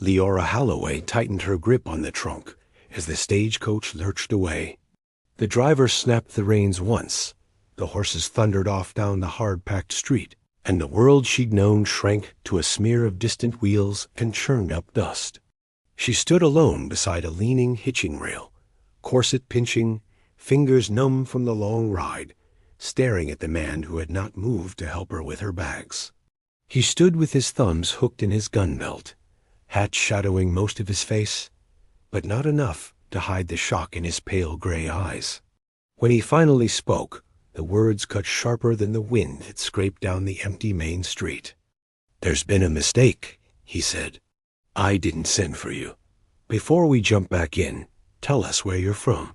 Liora Halloway tightened her grip on the trunk as the stagecoach lurched away. The driver snapped the reins once. The horses thundered off down the hard-packed street, and the world she'd known shrank to a smear of distant wheels and churned up dust. She stood alone beside a leaning hitching rail, corset pinching, fingers numb from the long ride, staring at the man who had not moved to help her with her bags. He stood with his thumbs hooked in his gun belt, hat shadowing most of his face, but not enough to hide the shock in his pale gray eyes. When he finally spoke, the words cut sharper than the wind that scraped down the empty main street. "There's been a mistake," he said. "I didn't send for you. Before we jump back in, tell us where you're from.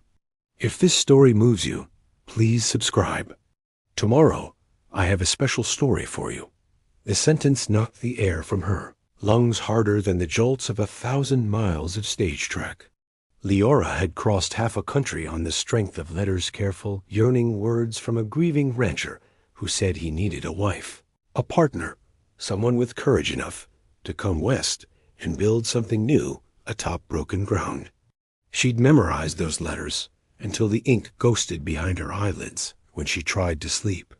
If this story moves you, please subscribe. Tomorrow, I have a special story for you." The sentence knocked the air from her, lungs harder than the jolts of 1,000 miles of stage track. Liora had crossed half a country on the strength of letters, careful, yearning words from a grieving rancher who said he needed a wife, a partner, someone with courage enough to come west and build something new atop broken ground. She'd memorized those letters until the ink ghosted behind her eyelids when she tried to sleep.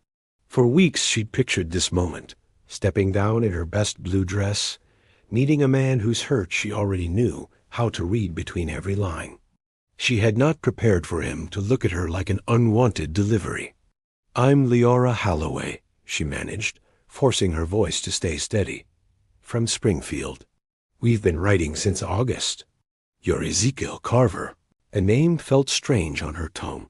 For weeks she'd pictured this moment, stepping down in her best blue dress, meeting a man whose hurt she already knew how to read between every line. She had not prepared for him to look at her like an unwanted delivery. "I'm Liora Halloway," she managed, forcing her voice to stay steady. "From Springfield. We've been writing since August. You're Ezekiel Carver." A name felt strange on her tongue,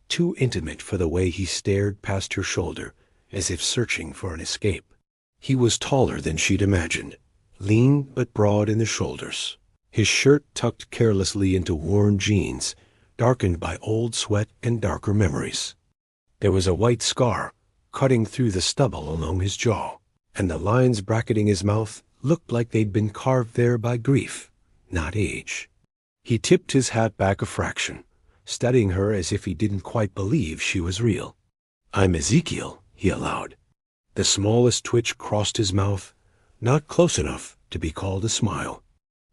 too intimate for the way he stared past her shoulder, as if searching for an escape. He was taller than she'd imagined, lean but broad in the shoulders, his shirt tucked carelessly into worn jeans, darkened by old sweat and darker memories. There was a white scar cutting through the stubble along his jaw, and the lines bracketing his mouth looked like they'd been carved there by grief, not age. He tipped his hat back a fraction, studying her as if he didn't quite believe she was real. "I'm Ezekiel," he allowed. The smallest twitch crossed his mouth, not close enough to be called a smile.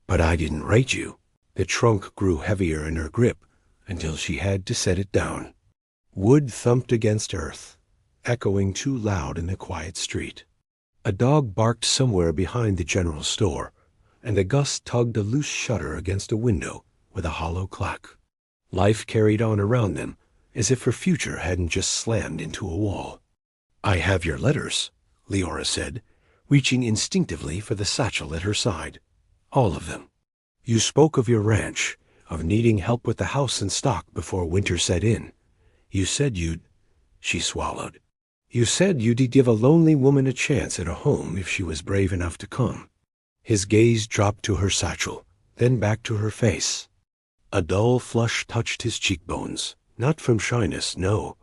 "But I didn't write you." The trunk grew heavier in her grip until she had to set it down. Wood thumped against earth, echoing too loud in the quiet street. A dog barked somewhere behind the general store, and a gust tugged a loose shutter against a window with a hollow clack. Life carried on around them as if her future hadn't just slammed into a wall. "I have your letters," Liora said, reaching instinctively for the satchel at her side. "All of them. You spoke of your ranch, of needing help with the house and stock before winter set in. You said you'd—" She swallowed. "You said you'd give a lonely woman a chance at a home if she was brave enough to come." His gaze dropped to her satchel, then back to her face. A dull flush touched his cheekbones, not from shyness, no.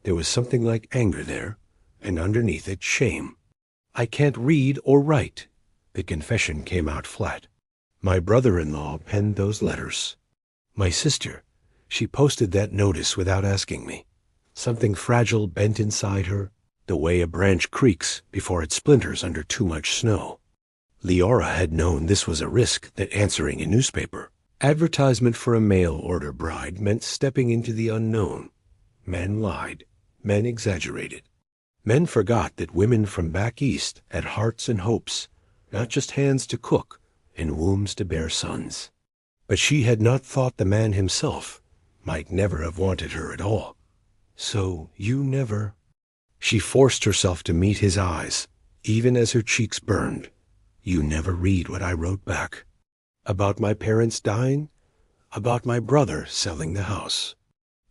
There was something like anger there, and underneath it, shame. "I can't read or write." The confession came out flat. "My brother-in-law penned those letters. My sister, she posted that notice without asking me. Something fragile bent inside her, the way a branch creaks before it splinters under too much snow." Liora had known this was a risk that answering a newspaper advertisement for a mail-order bride meant stepping into the unknown. Men lied. Men exaggerated. Men forgot that women from back east had hearts and hopes, not just hands to cook and wombs to bear sons. But she had not thought the man himself might never have wanted her at all. "So you never—" She forced herself to meet his eyes, even as her cheeks burned. "You never read what I wrote back. About my parents dying? About my brother selling the house?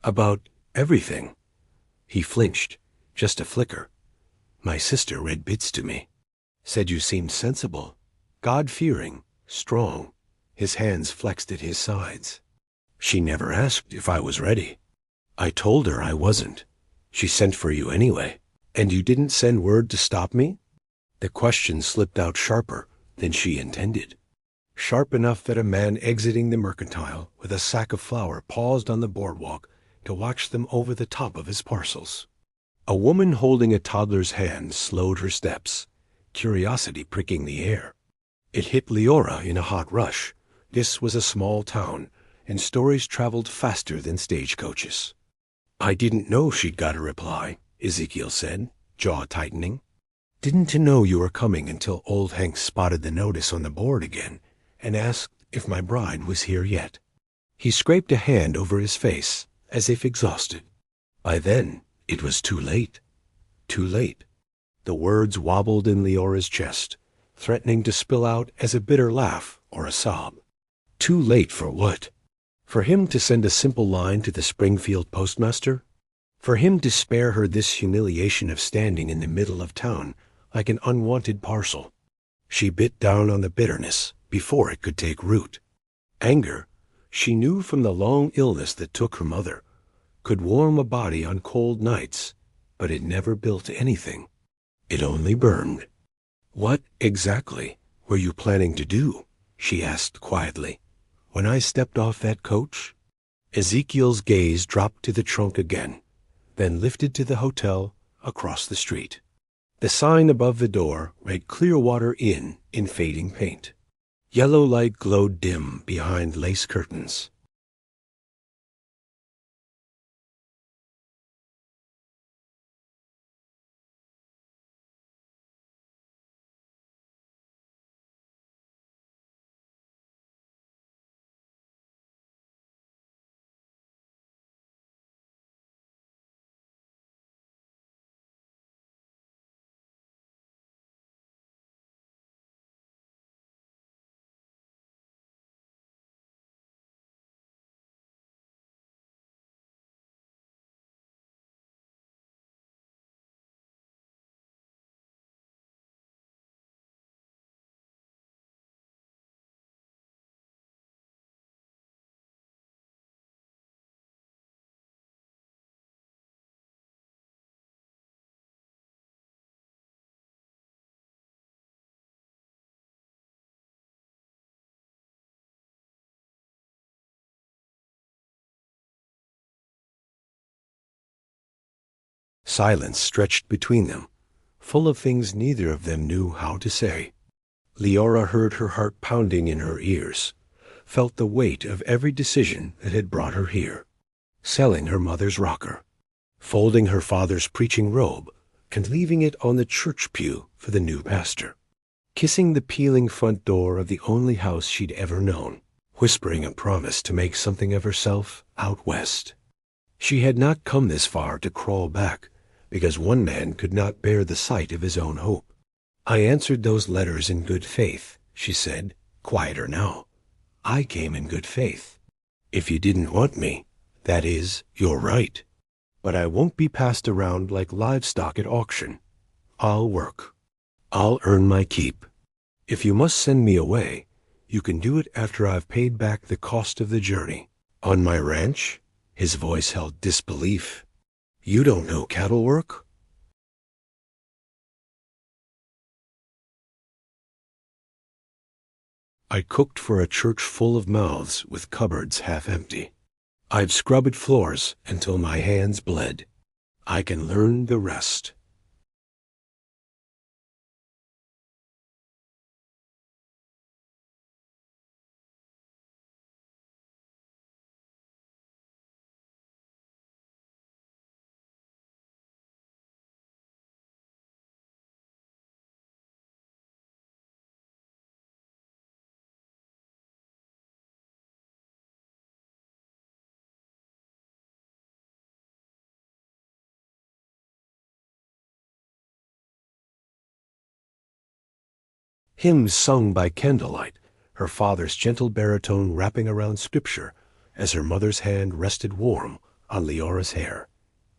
About everything." He flinched, just a flicker. "My sister read bits to me. Said you seemed sensible, God-fearing, strong." His hands flexed at his sides. "She never asked if I was ready. I told her I wasn't. She sent for you anyway. And you didn't send word to stop me?" The question slipped out sharper than she intended. Sharp enough that a man exiting the mercantile with a sack of flour paused on the boardwalk to watch them over the top of his parcels. A woman holding a toddler's hand slowed her steps, curiosity pricking the air. It hit Liora in a hot rush. This was a small town, and stories traveled faster than stagecoaches. "I didn't know she'd got a reply," Ezekiel said, jaw tightening. "Didn't know you were coming until old Hank spotted the notice on the board again and asked if my bride was here yet." He scraped a hand over his face, as if exhausted. By then, it was too late. Too late. The words wobbled in Leora's chest, threatening to spill out as a bitter laugh or a sob. Too late for what? For him to send a simple line to the Springfield postmaster? For him to spare her this humiliation of standing in the middle of town like an unwanted parcel? She bit down on the bitterness before it could take root. Anger, she knew from the long illness that took her mother, could warm a body on cold nights, but it never built anything. It only burned. "What, exactly, were you planning to do?" she asked quietly. "When I stepped off that coach?" Ezekiel's gaze dropped to the trunk again, then lifted to the hotel across the street. The sign above the door read Clearwater Inn in fading paint. Yellow light glowed dim behind lace curtains. Silence stretched between them, full of things neither of them knew how to say. Liora heard her heart pounding in her ears, felt the weight of every decision that had brought her here. Selling her mother's rocker, folding her father's preaching robe, and leaving it on the church pew for the new pastor. Kissing the peeling front door of the only house she'd ever known, whispering a promise to make something of herself out west. She had not come this far to crawl back, because one man could not bear the sight of his own hope. "I answered those letters in good faith," she said, quieter now. "I came in good faith. If you didn't want me, that is, you're right. But I won't be passed around like livestock at auction. I'll work. I'll earn my keep. If you must send me away, you can do it after I've paid back the cost of the journey. On my ranch?" His voice held disbelief. "You don't know cattle work?" "I cooked for a church full of mouths with cupboards half empty. I've scrubbed floors until my hands bled. I can learn the rest." Hymns sung by candlelight, her father's gentle baritone wrapping around scripture as her mother's hand rested warm on Leora's hair.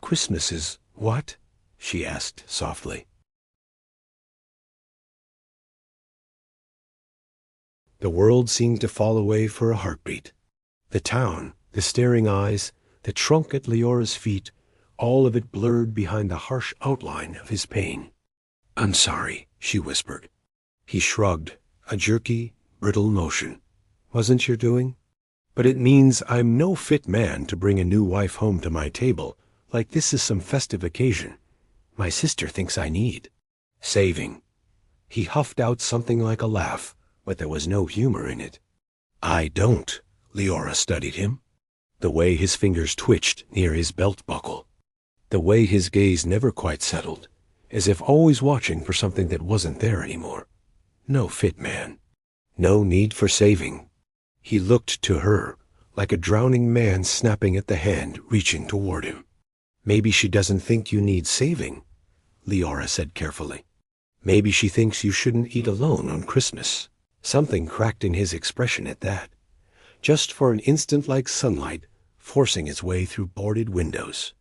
"Christmas is what?" she asked softly. The world seemed to fall away for a heartbeat. The town, the staring eyes, the trunk at Leora's feet, all of it blurred behind the harsh outline of his pain. "I'm sorry," she whispered. He shrugged, a jerky, brittle motion. "Wasn't your doing? But it means I'm no fit man to bring a new wife home to my table like this is some festive occasion. My sister thinks I need saving." He huffed out something like a laugh, but there was no humor in it. "I don't." Liora studied him. The way his fingers twitched near his belt buckle. The way his gaze never quite settled, as if always watching for something that wasn't there anymore. No fit man. No need for saving. He looked to her, like a drowning man snapping at the hand reaching toward him. "Maybe she doesn't think you need saving," Liora said carefully. "Maybe she thinks you shouldn't eat alone on Christmas." Something cracked in his expression at that, just for an instant, like sunlight forcing its way through boarded windows.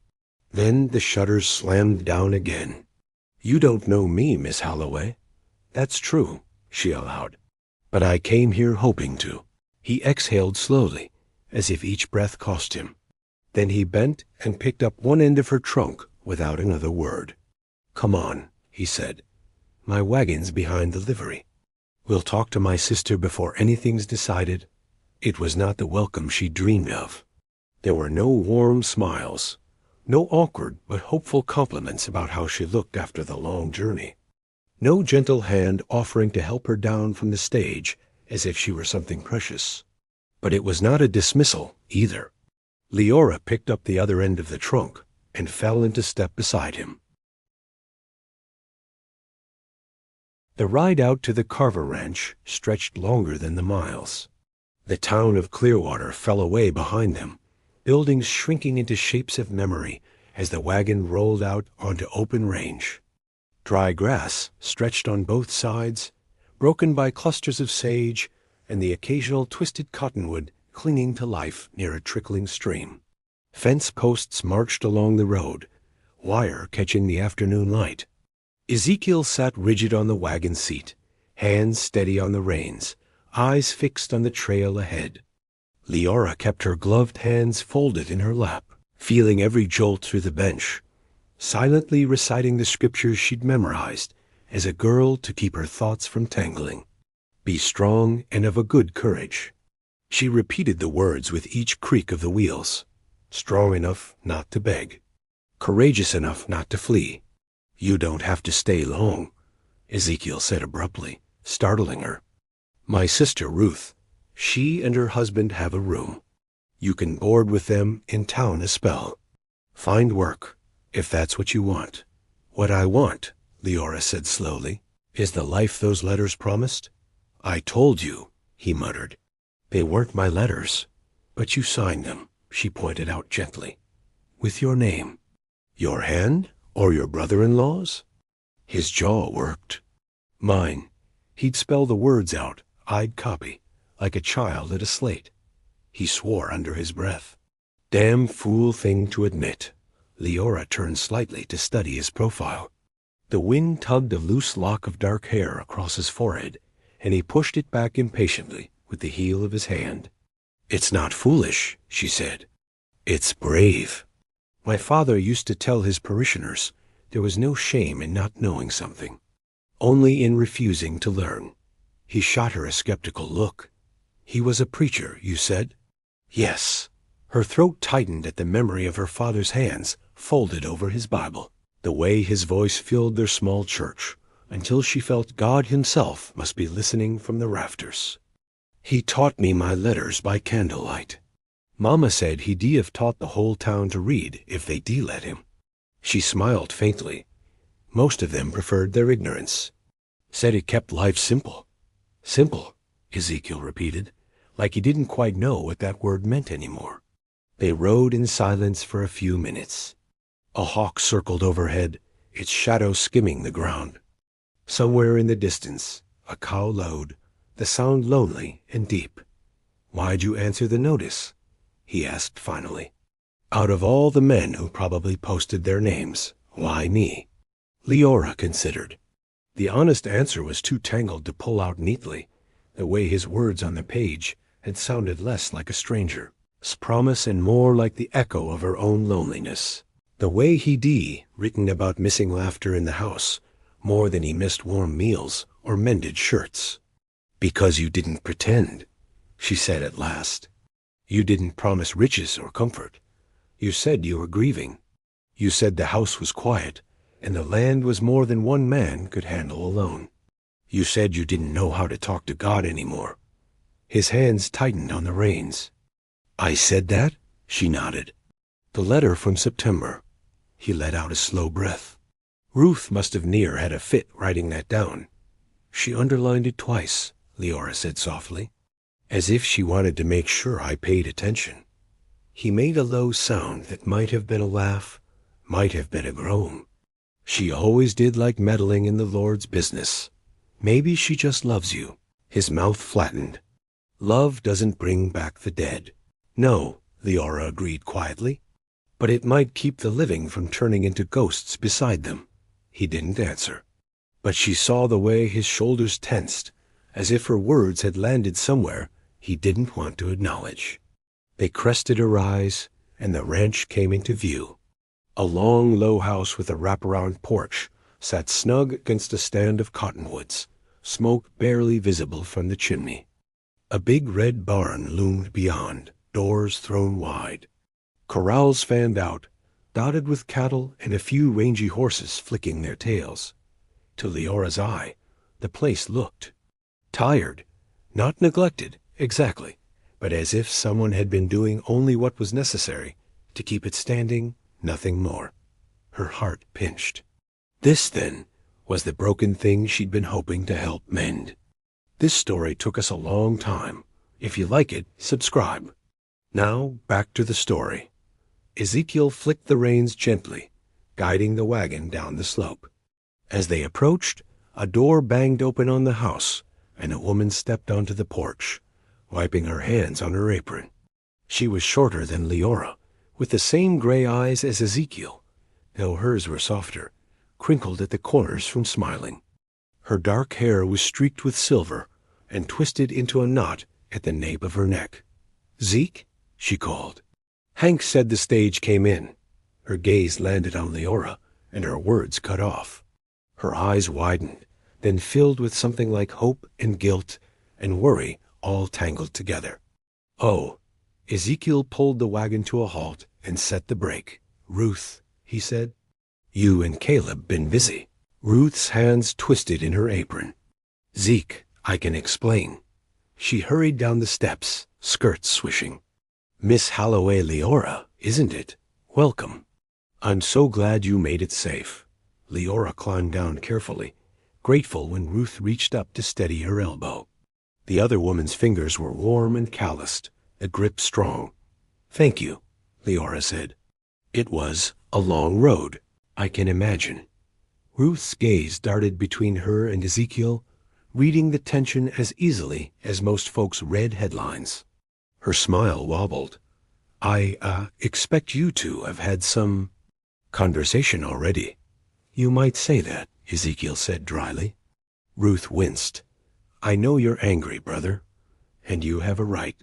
Then the shutters slammed down again. "You don't know me, Miss Halloway." "That's true," she allowed. "But I came here hoping to." He exhaled slowly, as if each breath cost him. Then he bent and picked up one end of her trunk without another word. "Come on," he said. "My wagon's behind the livery. We'll talk to my sister before anything's decided." It was not the welcome she dreamed of. There were no warm smiles, no awkward but hopeful compliments about how she looked after the long journey. No gentle hand offering to help her down from the stage as if she were something precious. But it was not a dismissal, either. Liora picked up the other end of the trunk and fell into step beside him. The ride out to the Carver ranch stretched longer than the miles. The town of Clearwater fell away behind them, buildings shrinking into shapes of memory as the wagon rolled out onto open range. Dry grass stretched on both sides, broken by clusters of sage and the occasional twisted cottonwood clinging to life near a trickling stream. Fence posts marched along the road, wire catching the afternoon light. Ezekiel sat rigid on the wagon seat, hands steady on the reins, eyes fixed on the trail ahead. Liora kept her gloved hands folded in her lap, feeling every jolt through the bench, silently reciting the scriptures she'd memorized as a girl to keep her thoughts from tangling. "Be strong and of a good courage." She repeated the words with each creak of the wheels. "Strong enough not to beg. Courageous enough not to flee." "You don't have to stay long," Ezekiel said abruptly, startling her. "My sister Ruth, she and her husband have a room. You can board with them in town a spell. Find work, if that's what you want." "What I want," Liora said slowly, "is the life those letters promised." "I told you," he muttered. "They weren't my letters, but you signed them," she pointed out gently. "With your name." "Your hand? Or your brother-in-law's?" His jaw worked. "Mine." He'd spell the words out, I'd copy, like a child at a slate. He swore under his breath. Damn fool thing to admit. Liora turned slightly to study his profile. The wind tugged a loose lock of dark hair across his forehead, and he pushed it back impatiently with the heel of his hand. "It's not foolish," she said. "It's brave. My father used to tell his parishioners there was no shame in not knowing something, only in refusing to learn." He shot her a skeptical look. "He was a preacher, you said?" "Yes." Her throat tightened at the memory of her father's hands folded over his Bible, the way his voice filled their small church, until she felt God himself must be listening from the rafters. "He taught me my letters by candlelight. Mama said he'd have taught the whole town to read if they let him." She smiled faintly. Most of them preferred their ignorance. "Said it kept life simple." "Simple," Ezekiel repeated, like he didn't quite know what that word meant anymore. They rode in silence for a few minutes. A hawk circled overhead, its shadow skimming the ground. Somewhere in the distance, a cow lowed, the sound lonely and deep. "Why'd you answer the notice?" he asked finally. "Out of all the men who probably posted their names, why me?" Liora considered. The honest answer was too tangled to pull out neatly. The way his words on the page had sounded less like a stranger's promise and more like the echo of her own loneliness. The way he'd written about missing laughter in the house more than he missed warm meals or mended shirts. "Because you didn't pretend," she said at last. "You didn't promise riches or comfort. You said you were grieving. You said the house was quiet, and the land was more than one man could handle alone." You said you didn't know how to talk to God anymore. His hands tightened on the reins. I said that? She nodded. The letter from September. He let out a slow breath. Ruth must have near had a fit writing that down. She underlined it twice, Liora said softly, as if she wanted to make sure I paid attention. He made a low sound that might have been a laugh, might have been a groan. She always did like meddling in the Lord's business. Maybe she just loves you. His mouth flattened. Love doesn't bring back the dead. No, Liora agreed quietly. But it might keep the living from turning into ghosts beside them. He didn't answer. But she saw the way his shoulders tensed, as if her words had landed somewhere he didn't want to acknowledge. They crested a rise, and the ranch came into view. A long, low house with a wraparound porch sat snug against a stand of cottonwoods, smoke barely visible from the chimney. A big red barn loomed beyond, doors thrown wide. Corrals fanned out, dotted with cattle and a few rangy horses flicking their tails. To Leora's eye, the place looked tired, not neglected, exactly, but as if someone had been doing only what was necessary to keep it standing, nothing more. Her heart pinched. This, then, was the broken thing she'd been hoping to help mend. This story took us a long time. If you like it, subscribe. Now, back to the story. Ezekiel flicked the reins gently, guiding the wagon down the slope. As they approached, a door banged open on the house, and a woman stepped onto the porch, wiping her hands on her apron. She was shorter than Liora, with the same gray eyes as Ezekiel, though hers were softer, crinkled at the corners from smiling. Her dark hair was streaked with silver and twisted into a knot at the nape of her neck. "Zeke?" she called. Hank said the stage came in. Her gaze landed on Liora, and her words cut off. Her eyes widened, then filled with something like hope and guilt and worry all tangled together. "Oh." Ezekiel pulled the wagon to a halt and set the brake. "Ruth," he said. "You and Caleb been busy." Ruth's hands twisted in her apron. "Zeke, I can explain." She hurried down the steps, skirts swishing. "Miss Halloway Liora, isn't it? Welcome. I'm so glad you made it safe." Liora climbed down carefully, grateful when Ruth reached up to steady her elbow. The other woman's fingers were warm and calloused, the grip strong. "Thank you," Liora said. "It was a long road, I can imagine." Ruth's gaze darted between her and Ezekiel, reading the tension as easily as most folks read headlines. Her smile wobbled. I expect you two have had some conversation already." "You might say that," Ezekiel said dryly. Ruth winced. "I know you're angry, brother, and you have a right.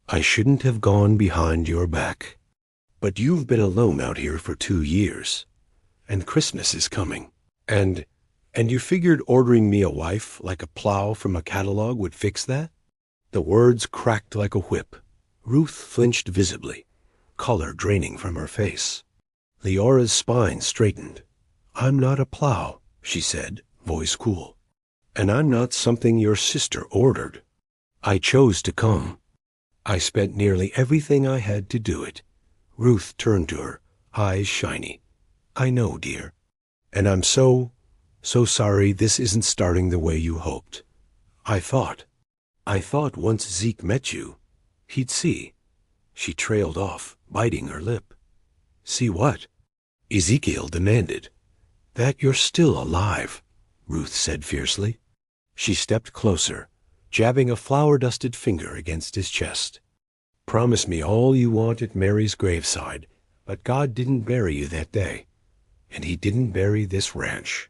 I shouldn't have gone behind your back. But you've been alone out here for 2 years, and Christmas is coming. And you figured ordering me a wife like a plow from a catalog would fix that?" The words cracked like a whip. Ruth flinched visibly, color draining from her face. Leora's spine straightened. "I'm not a plow," she said, voice cool. "And I'm not something your sister ordered. I chose to come. I spent nearly everything I had to do it." Ruth turned to her, eyes shiny. "I know, dear. And I'm so sorry this isn't starting the way you hoped. I thought once Zeke met you, he'd see." She trailed off, biting her lip. "See what?" Ezekiel demanded. "That you're still alive," Ruth said fiercely. She stepped closer, jabbing a flour-dusted finger against his chest. "Promise me all you want at Mary's graveside, but God didn't bury you that day, and he didn't bury this ranch.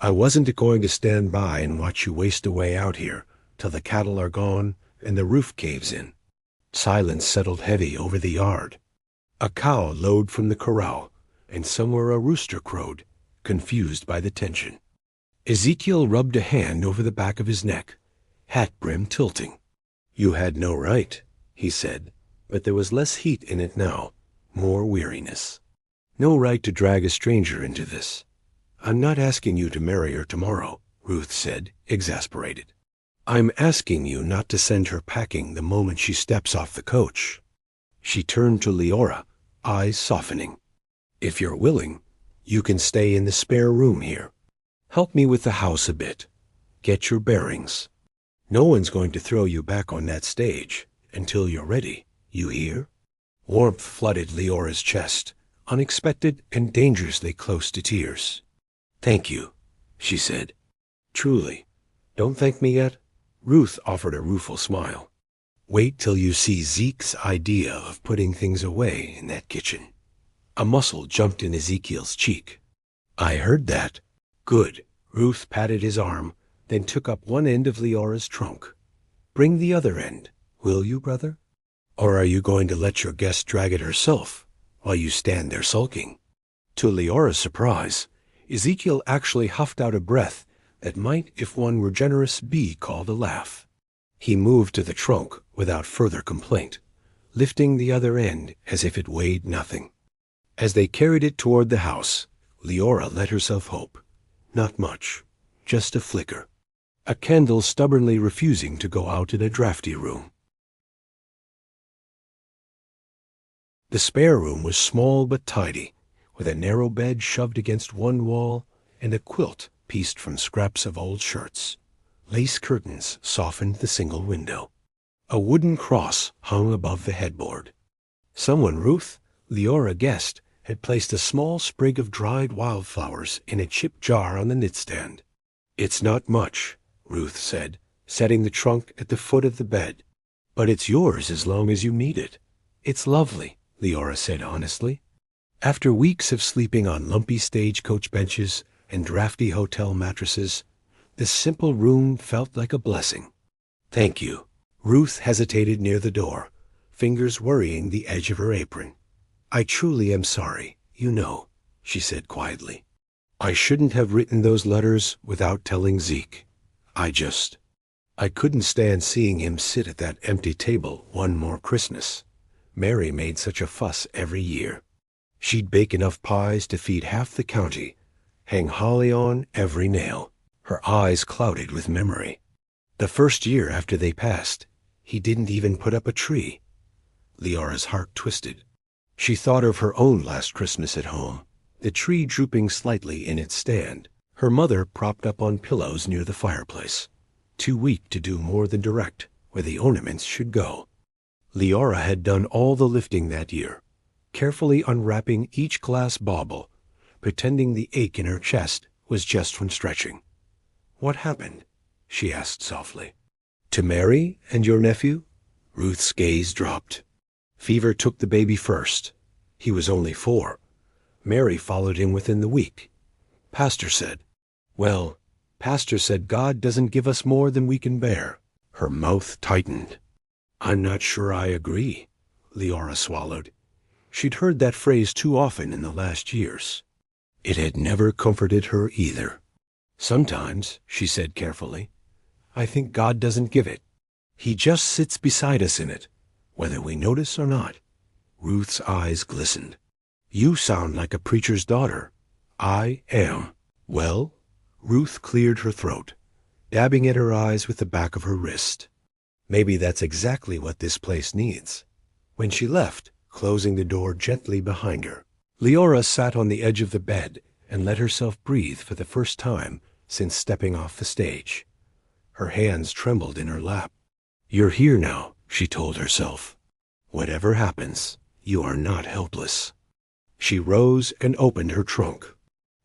I wasn't going to stand by and watch you waste away out here till the cattle are gone and the roof caves in." Silence settled heavy over the yard. A cow lowed from the corral, and somewhere a rooster crowed, confused by the tension. Ezekiel rubbed a hand over the back of his neck, hat brim tilting. "You had no right," he said, but there was less heat in it now, more weariness. "No right to drag a stranger into this. I'm not asking you to marry her tomorrow," Ruth said, exasperated. I'm asking you not to send her packing the moment she steps off the coach. She turned to Liora, eyes softening. If you're willing, you can stay in the spare room here. Help me with the house a bit. Get your bearings. No one's going to throw you back on that stage until you're ready, you hear? Warmth flooded Leora's chest, unexpected and dangerously close to tears. Thank you, she said. Truly. Don't thank me yet? Ruth offered a rueful smile. Wait till you see Zeke's idea of putting things away in that kitchen. A muscle jumped in Ezekiel's cheek. I heard that. Good. Ruth patted his arm, then took up one end of Leora's trunk. Bring the other end, will you, brother? Or are you going to let your guest drag it herself while you stand there sulking? To Leora's surprise, Ezekiel actually huffed out a breath that might, if one were generous, be called a laugh. He moved to the trunk without further complaint, lifting the other end as if it weighed nothing. As they carried it toward the house, Liora let herself hope. Not much, just a flicker. A candle stubbornly refusing to go out in a drafty room. The spare room was small but tidy, with a narrow bed shoved against one wall and a quilt pieced from scraps of old shirts. Lace curtains softened the single window. A wooden cross hung above the headboard. Someone, Ruth, Liora guessed, had placed a small sprig of dried wildflowers in a chip jar on the knitstand. It's not much, Ruth said, setting the trunk at the foot of the bed. But it's yours as long as you need it. It's lovely, Liora said honestly. After weeks of sleeping on lumpy stagecoach benches and drafty hotel mattresses, this simple room felt like a blessing. Thank you. Ruth hesitated near the door, fingers worrying the edge of her apron. I truly am sorry, you know, she said quietly. I shouldn't have written those letters without telling Zeke. I couldn't stand seeing him sit at that empty table one more Christmas. Mary made such a fuss every year. She'd bake enough pies to feed half the county, hang holly on every nail. Her eyes clouded with memory. The first year after they passed, he didn't even put up a tree. Leora's heart twisted. She thought of her own last Christmas at home, the tree drooping slightly in its stand, her mother propped up on pillows near the fireplace, too weak to do more than direct where the ornaments should go. Liora had done all the lifting that year, carefully unwrapping each glass bauble, pretending the ache in her chest was just from stretching. What happened? She asked softly. To Mary and your nephew? Ruth's gaze dropped. Fever took the baby first. He was only 4. Mary followed him within the week. Pastor said God doesn't give us more than we can bear. Her mouth tightened. I'm not sure I agree, Liora swallowed. She'd heard that phrase too often in the last years. It had never comforted her either. Sometimes, she said carefully, I think God doesn't give it. He just sits beside us in it, whether we notice or not. Ruth's eyes glistened. You sound like a preacher's daughter. I am. Well? Ruth cleared her throat, dabbing at her eyes with the back of her wrist. Maybe that's exactly what this place needs. When she left, closing the door gently behind her, Liora sat on the edge of the bed and let herself breathe for the first time since stepping off the stage. Her hands trembled in her lap. You're here now, she told herself. Whatever happens, you are not helpless. She rose and opened her trunk.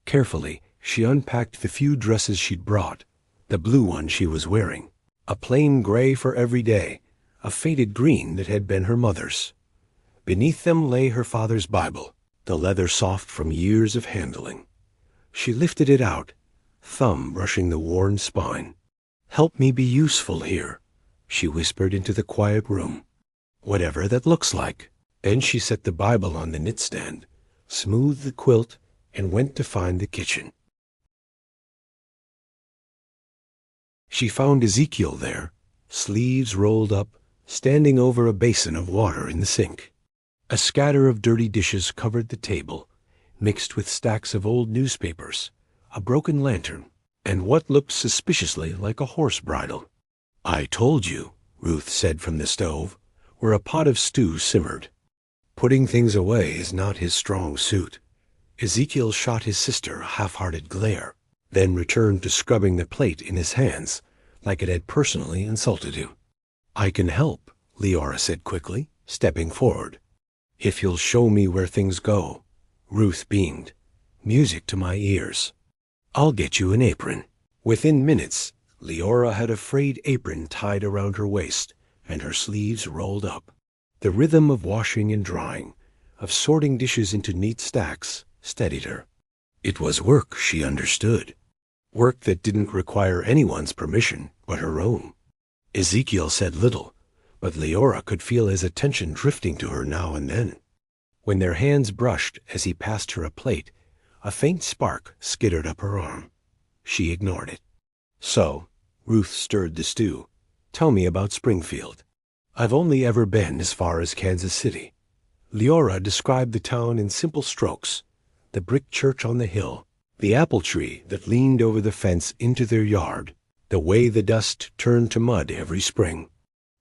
Carefully, she unpacked the few dresses she'd brought, the blue one she was wearing, a plain gray for every day, a faded green that had been her mother's. Beneath them lay her father's Bible, the leather soft from years of handling. She lifted it out, thumb brushing the worn spine. Help me be useful here, she whispered into the quiet room. Whatever that looks like. Then she set the Bible on the knitstand, smoothed the quilt, and went to find the kitchen. She found Ezekiel there, sleeves rolled up, standing over a basin of water in the sink. A scatter of dirty dishes covered the table, mixed with stacks of old newspapers, a broken lantern, and what looked suspiciously like a horse bridle. "I told you," Ruth said from the stove, where a pot of stew simmered. Putting things away is not his strong suit. Ezekiel shot his sister a half-hearted glare, then returned to scrubbing the plate in his hands, like it had personally insulted him. "I can help," Liora said quickly, stepping forward. "If you'll show me where things go." Ruth beamed. "Music to my ears. I'll get you an apron." Within minutes, Liora had a frayed apron tied around her waist, and her sleeves rolled up. The rhythm of washing and drying, of sorting dishes into neat stacks, steadied her. It was work she understood. Work that didn't require anyone's permission but her own. Ezekiel said little, but Liora could feel his attention drifting to her now and then. When their hands brushed as he passed her a plate, a faint spark skittered up her arm. She ignored it. "So," Ruth stirred the stew, "tell me about Springfield." "I've only ever been as far as Kansas City." Liora described the town in simple strokes: the brick church on the hill, the apple tree that leaned over the fence into their yard, the way the dust turned to mud every spring.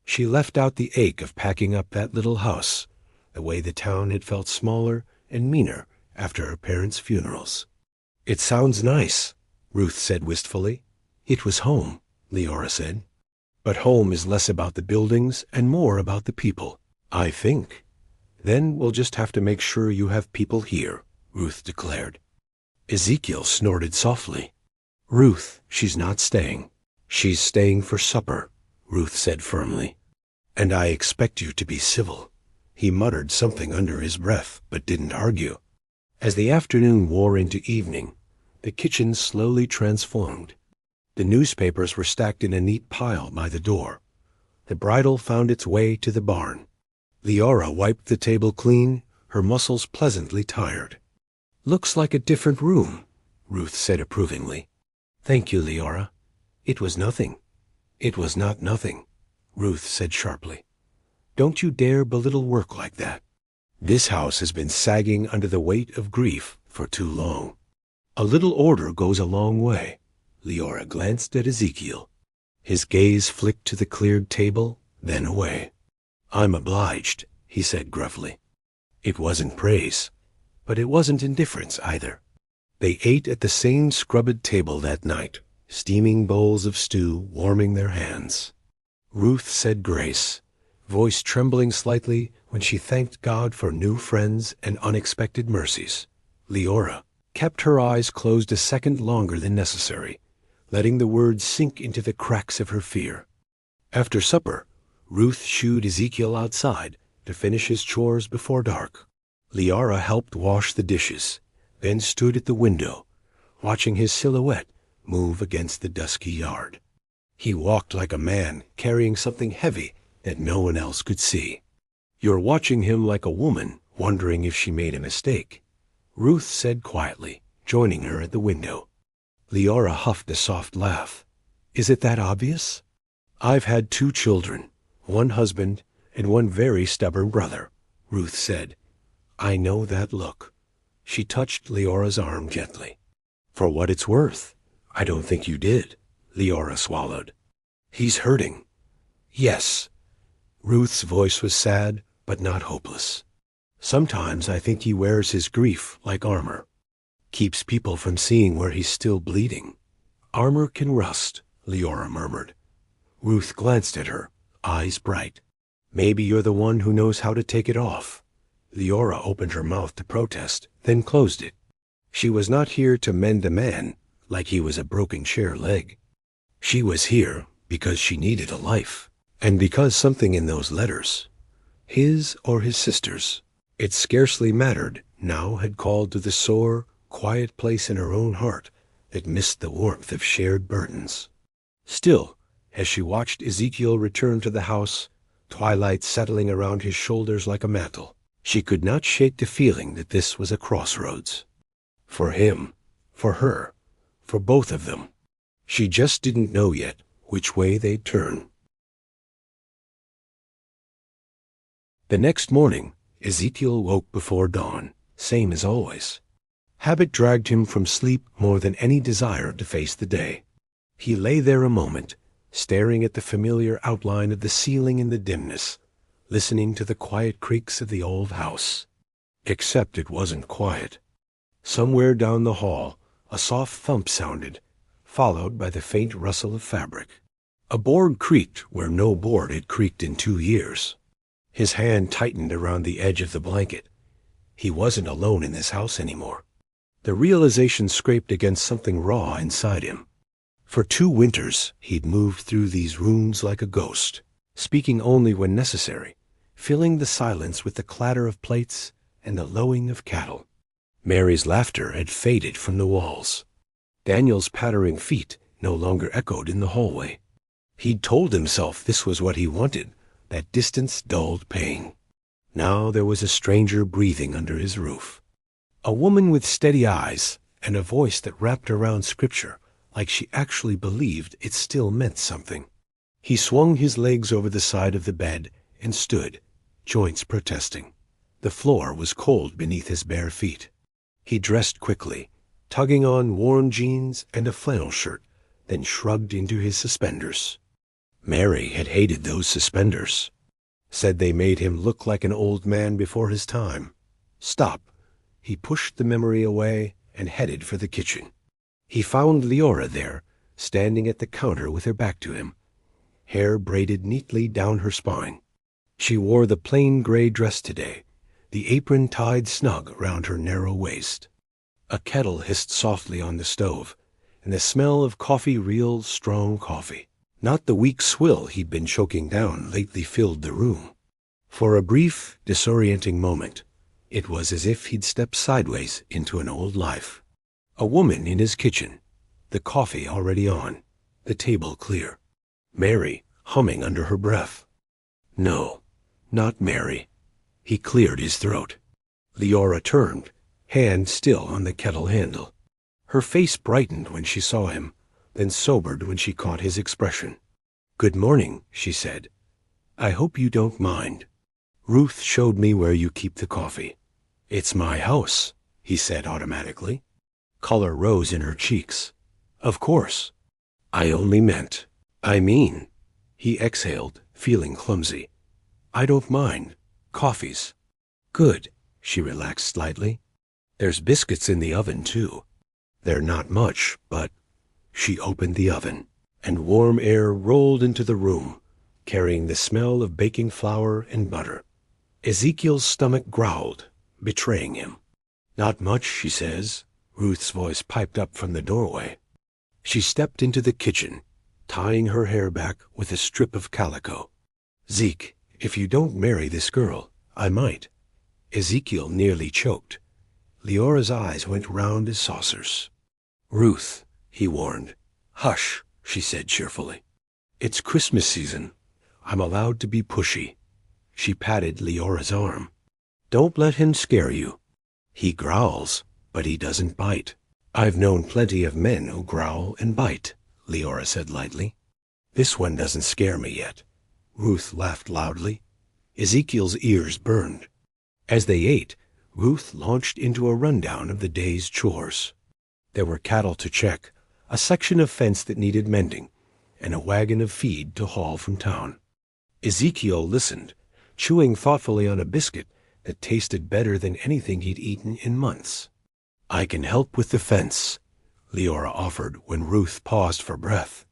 She left out the ache of packing up that little house, the way the town had felt smaller and meaner after her parents' funerals. "It sounds nice," Ruth said wistfully. "It was home," Liora said. "But home is less about the buildings and more about the people, I think." "Then we'll just have to make sure you have people here," Ruth declared. Ezekiel snorted softly. "Ruth, she's not staying. She's staying for supper," Ruth said firmly. "And I expect you to be civil." He muttered something under his breath, but didn't argue. As the afternoon wore into evening, the kitchen slowly transformed. The newspapers were stacked in a neat pile by the door. The bridle found its way to the barn. Liora wiped the table clean, her muscles pleasantly tired. "Looks like a different room," Ruth said approvingly. "Thank you, Liora. It was nothing." "It was not nothing," Ruth said sharply. "Don't you dare belittle work like that. This house has been sagging under the weight of grief for too long. A little order goes a long way." Liora glanced at Ezekiel. His gaze flicked to the cleared table, then away. "I'm obliged," he said gruffly. It wasn't praise, but it wasn't indifference either. They ate at the same scrubbed table that night, steaming bowls of stew warming their hands. Ruth said grace, voice trembling slightly when she thanked God for new friends and unexpected mercies. Liora kept her eyes closed a second longer than necessary, letting the words sink into the cracks of her fear. After supper, Ruth shooed Ezekiel outside to finish his chores before dark. Liora helped wash the dishes, then stood at the window, watching his silhouette move against the dusky yard. He walked like a man carrying something heavy that no one else could see. "You're watching him like a woman, wondering if she made a mistake," Ruth said quietly, joining her at the window. Liora huffed a soft laugh. "Is it that obvious?" "I've had 2 children, 1 husband, and 1 very stubborn brother," Ruth said. "I know that look." She touched Leora's arm gently. "For what it's worth, I don't think you did," Liora swallowed. "He's hurting." "Yes." Ruth's voice was sad, but not hopeless. "Sometimes I think he wears his grief like armor. Keeps people from seeing where he's still bleeding." "Armor can rust," Liora murmured. Ruth glanced at her, eyes bright. "Maybe you're the one who knows how to take it off." Liora opened her mouth to protest, then closed it. She was not here to mend a man like he was a broken chair leg. She was here because she needed a life, and because something in those letters, his or his sister's, it scarcely mattered, now had called to the sore, quiet place in her own heart that missed the warmth of shared burdens. Still, as she watched Ezekiel return to the house, twilight settling around his shoulders like a mantle, she could not shake the feeling that this was a crossroads. For him, for her, for both of them. She just didn't know yet which way they'd turn. The next morning, Ezekiel woke before dawn, same as always. Habit dragged him from sleep more than any desire to face the day. He lay there a moment, staring at the familiar outline of the ceiling in the dimness, listening to the quiet creaks of the old house. Except it wasn't quiet. Somewhere down the hall, a soft thump sounded, followed by the faint rustle of fabric. A board creaked where no board had creaked in 2 years. His hand tightened around the edge of the blanket. He wasn't alone in this house anymore. The realization scraped against something raw inside him. For 2 winters, he'd moved through these rooms like a ghost, speaking only when necessary, filling the silence with the clatter of plates and the lowing of cattle. Mary's laughter had faded from the walls. Daniel's pattering feet no longer echoed in the hallway. He'd told himself this was what he wanted, that distance dulled pain. Now there was a stranger breathing under his roof. A woman with steady eyes and a voice that wrapped around Scripture like she actually believed it still meant something. He swung his legs over the side of the bed and stood, joints protesting. The floor was cold beneath his bare feet. He dressed quickly, tugging on worn jeans and a flannel shirt, then shrugged into his suspenders. Mary had hated those suspenders. Said they made him look like an old man before his time. Stop. He pushed the memory away and headed for the kitchen. He found Liora there, standing at the counter with her back to him, hair braided neatly down her spine. She wore the plain gray dress today, the apron tied snug around her narrow waist. A kettle hissed softly on the stove, and the smell of coffee real strong coffee, not the weak swill he'd been choking down, lately filled the room. For a brief, disorienting moment, it was as if he'd stepped sideways into an old life. A woman in his kitchen, the coffee already on, the table clear. Mary humming under her breath. No, not Mary. He cleared his throat. Liora turned, hand still on the kettle handle. Her face brightened when she saw him, then sobered when she caught his expression. "Good morning," she said. "I hope you don't mind. Ruth showed me where you keep the coffee." "It's my house," he said automatically. Color rose in her cheeks. "Of course. I only meant, I mean." He exhaled, feeling clumsy. "I don't mind. Coffee's good." She relaxed slightly. "There's biscuits in the oven, too. They're not much, but—" She opened the oven, and warm air rolled into the room, carrying the smell of baking flour and butter. Ezekiel's stomach growled, betraying him. "Not much, she says," Ruth's voice piped up from the doorway. She stepped into the kitchen, tying her hair back with a strip of calico. "Zeke, if you don't marry this girl, I might." Ezekiel nearly choked. Leora's eyes went round as saucers. "Ruth," he warned. "Hush," she said cheerfully. "It's Christmas season. I'm allowed to be pushy." She patted Leora's arm. "Don't let him scare you. He growls, but he doesn't bite." "I've known plenty of men who growl and bite," Liora said lightly. "This one doesn't scare me yet." Ruth laughed loudly. Ezekiel's ears burned. As they ate, Ruth launched into a rundown of the day's chores. There were cattle to check, a section of fence that needed mending, and a wagon of feed to haul from town. Ezekiel listened, chewing thoughtfully on a biscuit that tasted better than anything he'd eaten in months. "I can help with the fence," Liora offered when Ruth paused for breath.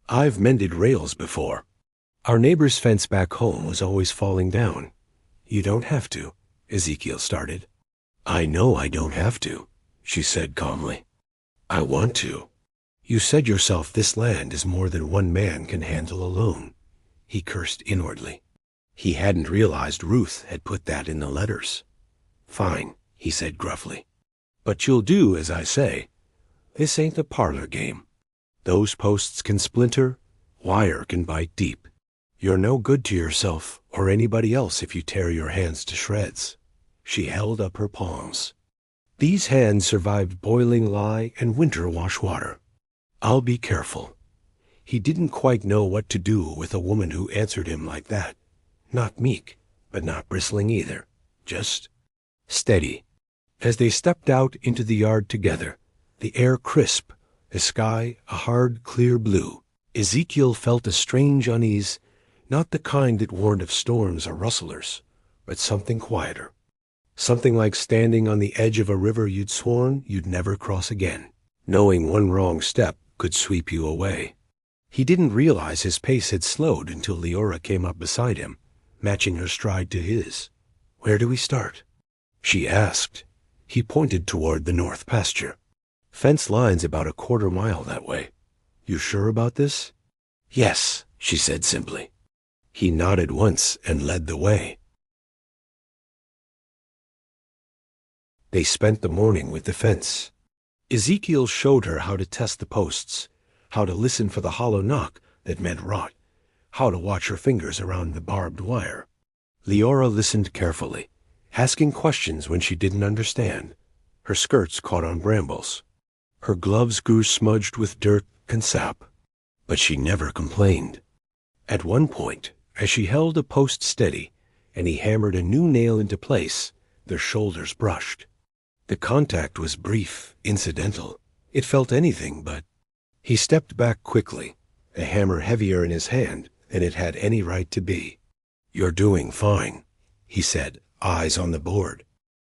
"I've mended rails before. Our neighbor's fence back home was always falling down." "You don't have to," Ezekiel started. "I know I don't have to," she said calmly. "I want to. You said yourself this land is more than one man can handle alone." He cursed inwardly. He hadn't realized Ruth had put that in the letters. "Fine," he said gruffly. "But you'll do as I say. This ain't a parlor game. Those posts can splinter, wire can bite deep. You're no good to yourself or anybody else if you tear your hands to shreds." She held up her palms. "These hands survived boiling lye and winter wash water. I'll be careful." He didn't quite know what to do with a woman who answered him like that. Not meek, but not bristling either. Just steady. As they stepped out into the yard together, the air crisp, the sky a hard, clear blue, Ezekiel felt a strange unease, not the kind that warned of storms or rustlers, but something quieter. Something like standing on the edge of a river you'd sworn you'd never cross again, knowing one wrong step could sweep you away. He didn't realize his pace had slowed until Liora came up beside him, matching her stride to his. "Where do we start?" she asked. He pointed toward the north pasture. "Fence line's about a quarter mile that way. You sure about this?" "Yes," she said simply. He nodded once and led the way. They spent the morning with the fence. Ezekiel showed her how to test the posts, how to listen for the hollow knock that meant rot, how to watch her fingers around the barbed wire. Liora listened carefully, asking questions when she didn't understand. Her skirts caught on brambles. Her gloves grew smudged with dirt and sap, but she never complained. At one point, as she held a post steady and he hammered a new nail into place, their shoulders brushed. The contact was brief, incidental. It felt anything but. He stepped back quickly, a hammer heavier in his hand than it had any right to be. "You're doing fine," he said, eyes on the board.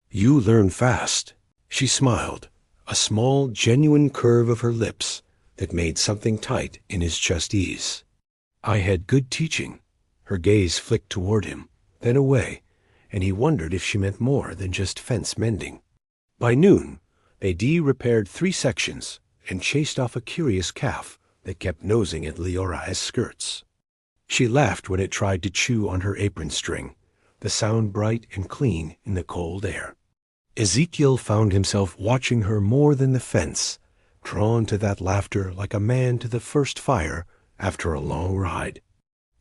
"You learn fast." She smiled, a small, genuine curve of her lips that made something tight in his chest ease. "I had good teaching." Her gaze flicked toward him, then away, and he wondered if she meant more than just fence mending. By noon, they repaired 3 sections and chased off a curious calf that kept nosing at Leora's skirts. She laughed when it tried to chew on her apron string, the sound bright and clean in the cold air. Ezekiel found himself watching her more than the fence, drawn to that laughter like a man to the first fire after a long ride.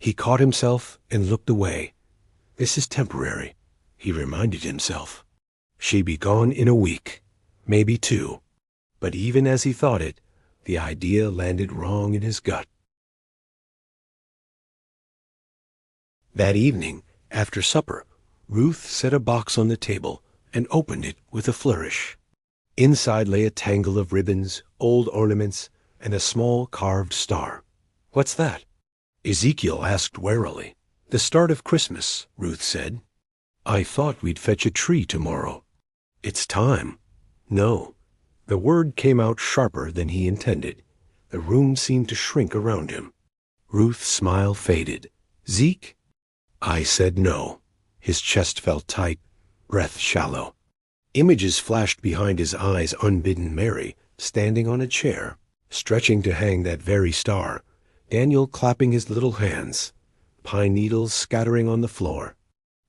He caught himself and looked away. This is temporary, he reminded himself. She'd be gone in a week, maybe 2. But even as he thought it, the idea landed wrong in his gut. That evening, after supper, Ruth set a box on the table and opened it with a flourish. Inside lay a tangle of ribbons, old ornaments, and a small carved star. "What's that?" Ezekiel asked warily. "The start of Christmas," Ruth said. "I thought we'd fetch a tree tomorrow." "It's time." "No." The word came out sharper than he intended. The room seemed to shrink around him. Ruth's smile faded. "Zeke?" I said no. His chest felt tight, breath shallow. Images flashed behind his eyes, unbidden. Mary, standing on a chair, stretching to hang that very star. Daniel clapping his little hands. Pine needles scattering on the floor.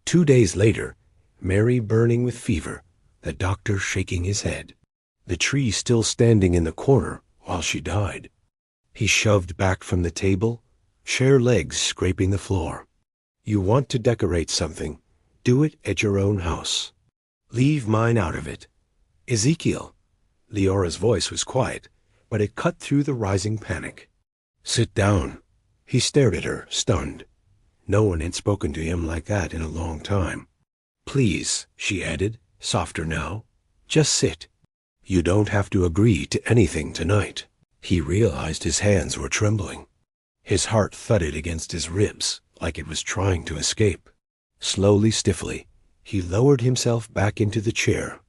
2 days later, Mary burning with fever, the doctor shaking his head. The tree still standing in the corner while she died. He shoved back from the table, chair legs scraping the floor. "You want to decorate something, do it at your own house. Leave mine out of it." "Ezekiel." Leora's voice was quiet, but it cut through the rising panic. "Sit down." He stared at her, stunned. No one had spoken to him like that in a long time. "Please," she added, softer now, "just sit. You don't have to agree to anything tonight." He realized his hands were trembling. His heart thudded against his ribs like it was trying to escape. Slowly, stiffly, he lowered himself back into the chair.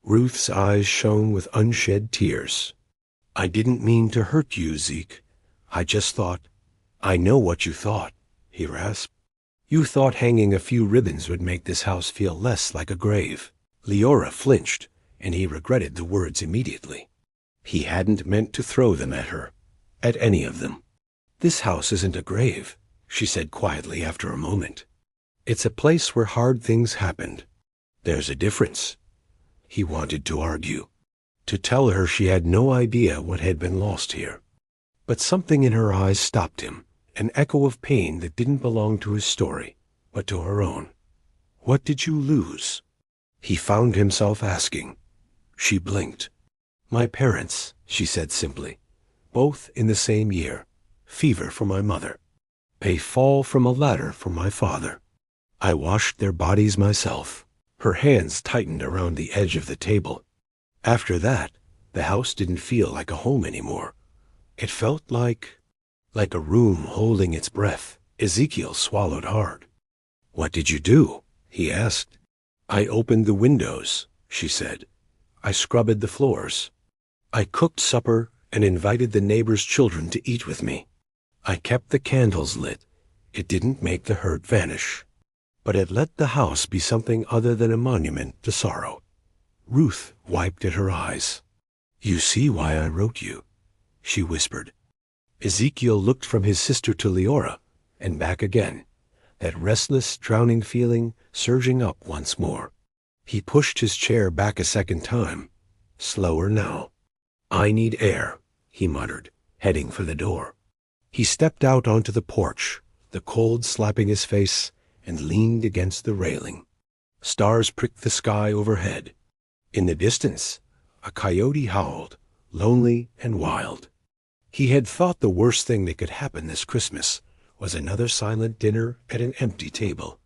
Ruth's eyes shone with unshed tears. "I didn't mean to hurt you, Zeke. I just thought—" "I know what you thought," he rasped. "You thought hanging a few ribbons would make this house feel less like a grave." Liora flinched, and he regretted the words immediately. He hadn't meant to throw them at her, at any of them. "This house isn't a grave," she said quietly after a moment. "It's a place where hard things happened. There's a difference." He wanted to argue, to tell her she had no idea what had been lost here. But something in her eyes stopped him, an echo of pain that didn't belong to his story, but to her own. "What did you lose?" He found himself asking. She blinked. "My parents," she said simply. "Both in the same year. Fever for my mother. A fall from a ladder for my father. I washed their bodies myself. Her hands tightened around the edge of the table. After that, the house didn't feel like a home anymore. It felt like a room holding its breath. Ezekiel swallowed hard. "What did you do?" he asked. "I opened the windows," she said. "I scrubbed the floors. I cooked supper and invited the neighbors' children to eat with me. I kept the candles lit. It didn't make the hurt vanish, but it let the house be something other than a monument to sorrow." Ruth wiped at her eyes. "You see why I wrote you," she whispered. Ezekiel looked from his sister to Liora and back again, that restless, drowning feeling surging up once more. He pushed his chair back a second time, slower now. "I need air," he muttered, heading for the door. He stepped out onto the porch, the cold slapping his face, and leaned against the railing. Stars pricked the sky overhead. In the distance, a coyote howled, lonely and wild. He had thought the worst thing that could happen this Christmas was another silent dinner at an empty table.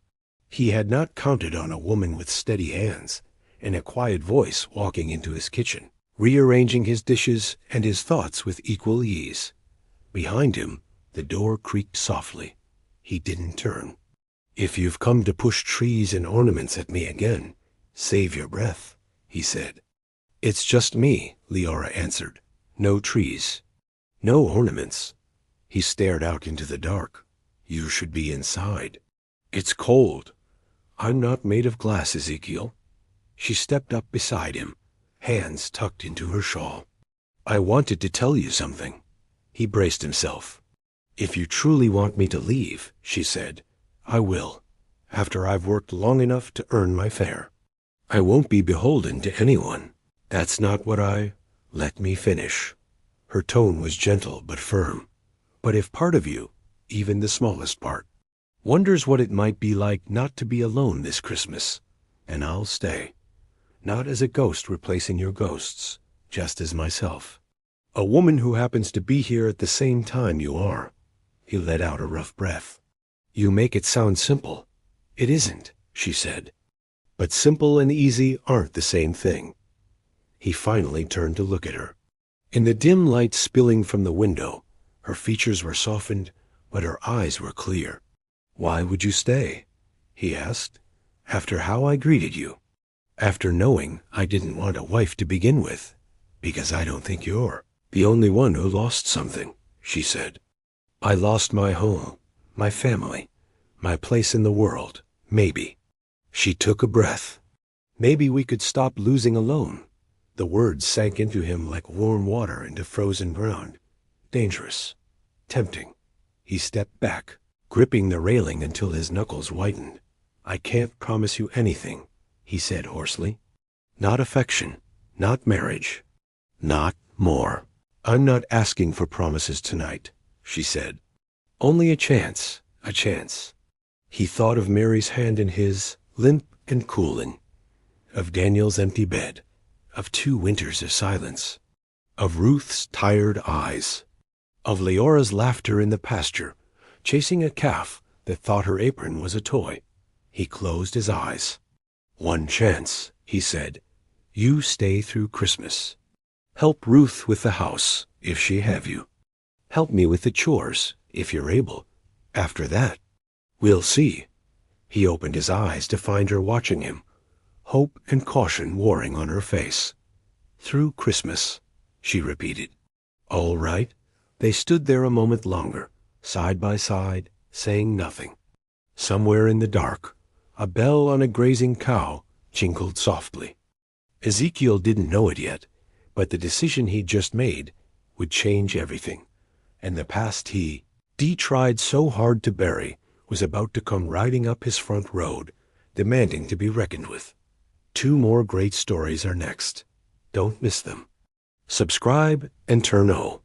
He had not counted on a woman with steady hands and a quiet voice walking into his kitchen, rearranging his dishes and his thoughts with equal ease. Behind him, the door creaked softly. He didn't turn. "If you've come to push trees and ornaments at me again, save your breath," he said. "It's just me," Liora answered. "No trees. No ornaments." He stared out into the dark. "You should be inside." "It's cold." "I'm not made of glass, Ezekiel." She stepped up beside him, hands tucked into her shawl. "I wanted to tell you something." He braced himself. "If you truly want me to leave," she said, "I will, after I've worked long enough to earn my fare. I won't be beholden to anyone. That's not what I—" "Let me finish." Her tone was gentle but firm. "But if part of you, even the smallest part, wonders what it might be like not to be alone this Christmas, and I'll stay. Not as a ghost replacing your ghosts, just as myself. A woman who happens to be here at the same time you are." He let out a rough breath. "You make it sound simple." "It isn't," she said. "But simple and easy aren't the same thing." He finally turned to look at her. In the dim light spilling from the window, her features were softened, but her eyes were clear. "Why would you stay?" he asked. "After how I greeted you. After knowing I didn't want a wife to begin with. Because I don't think you're the only one who lost something," she said. "I lost my home, my family, my place in the world, maybe." She took a breath. "Maybe we could stop losing alone." The words sank into him like warm water into frozen ground. Dangerous. Tempting. He stepped back, gripping the railing until his knuckles whitened. "I can't promise you anything," he said hoarsely. "Not affection, not marriage, not more." "I'm not asking for promises tonight," she said. "Only a chance, a chance." He thought of Mary's hand in his, limp and cooling, of Daniel's empty bed, of 2 winters of silence, of Ruth's tired eyes, of Leora's laughter in the pasture, chasing a calf that thought her apron was a toy. He closed his eyes. "One chance," he said. "You stay through Christmas. Help Ruth with the house, if she have you. Help me with the chores, if you're able. After that, we'll see." He opened his eyes to find her watching him, hope and caution warring on her face. "Through Christmas," she repeated. "All right." They stood there a moment longer, side by side, saying nothing. Somewhere in the dark, a bell on a grazing cow jingled softly. Ezekiel didn't know it yet, but the decision he'd just made would change everything, and the past he tried so hard to bury was about to come riding up his front road, demanding to be reckoned with. 2 more great stories are next. Don't miss them. Subscribe and turn O.